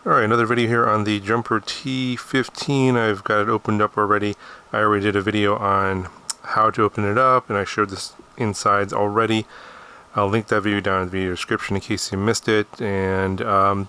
Alright, another video here on the jumper T15. I've got it opened up already. I already did a video on how to open it up, and I showed this insides already. I'll link that video down in the video description in case you missed it. And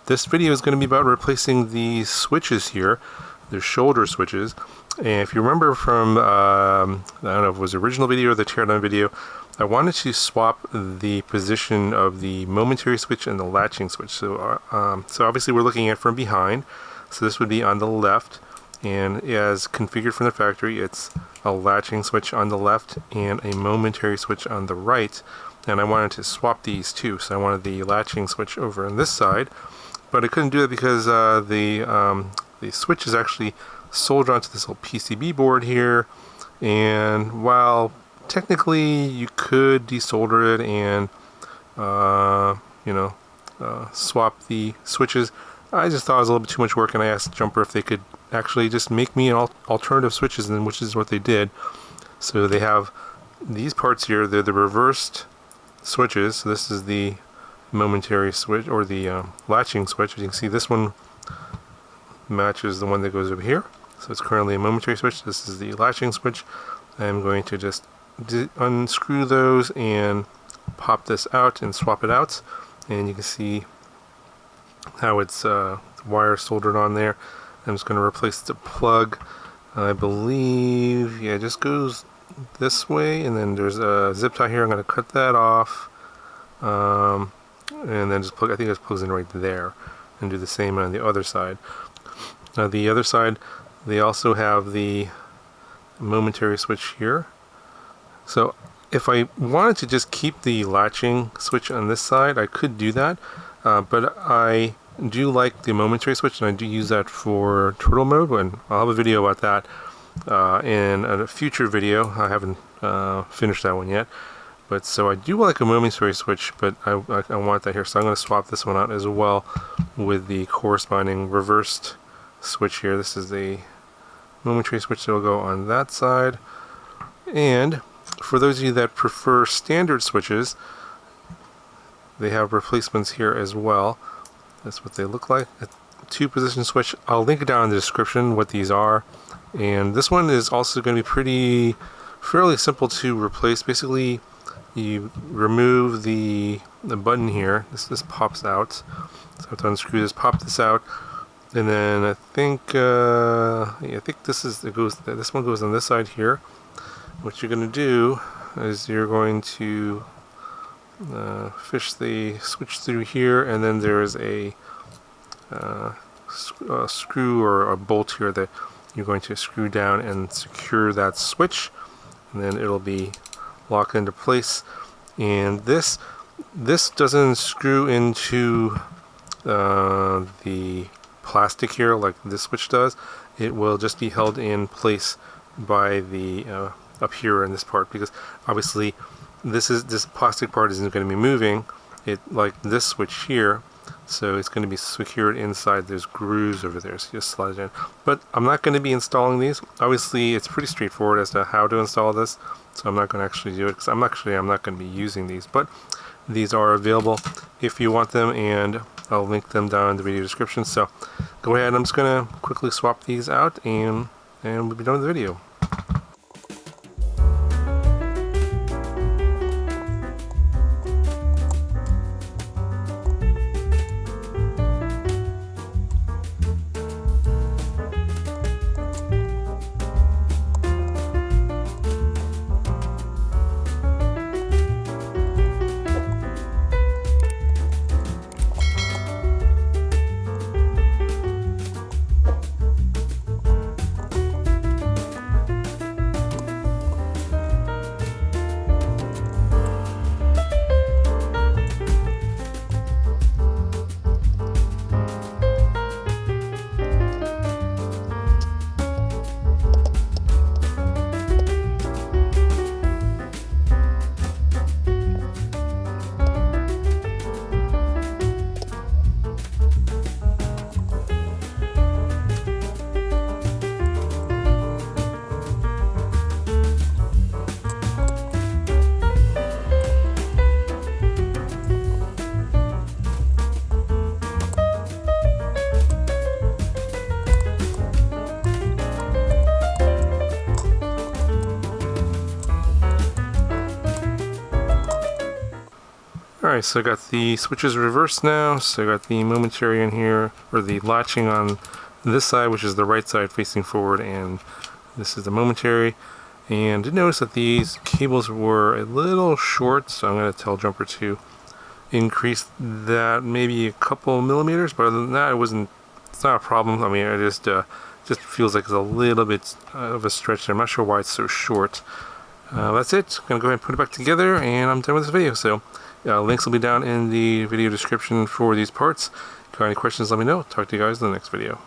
this video is going to be about replacing the switches here, the shoulder switches. And if you remember from, I don't know if it was the original video or the teardown video, I wanted to swap the position of the momentary switch and the latching switch. So obviously we're looking at from behind. So this would be on the left, and as configured from the factory, it's a latching switch on the left and a momentary switch on the right. And I wanted to swap these two. So I wanted the latching switch over on this side, but I couldn't do it because the switch is actually soldered onto this little PCB board here. And while technically you could desolder it and swap the switches, I just thought it was a little bit too much work, and I asked Jumper if they could actually just make me an alternative switches, and which is what they did. So they have these parts here. They're the reversed switches. So this is the momentary switch, or the latching switch. As you can see, this one matches the one that goes over here. So it's currently a momentary switch. This is the latching switch. I'm going to just unscrew those and pop this out and swap it out, and you can see how it's wire soldered on there. I'm just going to replace the plug. I believe, yeah, it just goes this way, and then there's a zip tie here. I'm going to cut that off, and then just plug. I think it just plugs in right there, and do the same on the other side. Now the other side, they also have the momentary switch here. So if I wanted to just keep the latching switch on this side, I could do that, but I do like the momentary switch, and I do use that for turtle mode, and I'll have a video about that in a future video. I haven't finished that one yet, but so I do like a momentary switch, but I want that here, so I'm going to swap this one out as well with the corresponding reversed switch here. This is the momentary switch that will go on that side. And for those of you that prefer standard switches, they have replacements here as well. That's what they look like. A 2-position switch. I'll link it down in the description what these are. And this one is also going to be fairly simple to replace. Basically, you remove the button here. This pops out. So I have to unscrew this, pop this out, and then I think this one goes on this side here. What you're going to do is you're going to fish the switch through here, and then there is a screw or a bolt here that you're going to screw down and secure that switch, and then it'll be locked into place. And this doesn't screw into the plastic here like this switch does. It will just be held in place by the up here in this part, because obviously this plastic part isn't going to be moving it like this switch here, so it's going to be secured inside. There's grooves over there, so you just slide it in. But I'm not going to be installing these. Obviously it's pretty straightforward as to how to install this, so I'm not going to actually do it, because I'm not going to be using these, but these are available if you want them, and I'll link them down in the video description. So go ahead, I'm just going to quickly swap these out, and we'll be done with the video. Alright, so I got the switches reversed now, so I got the momentary in here, or the latching on this side, which is the right side facing forward, and this is the momentary. And did notice that these cables were a little short, so I'm going to tell Jumper to increase that maybe a couple millimeters, but other than that, it's not a problem. I mean, it just feels like it's a little bit of a stretch there. I'm not sure why it's so short. That's it. I'm going to go ahead and put it back together, and I'm done with this video. So links will be down in the video description for these parts. If you have any questions, let me know. Talk to you guys in the next video.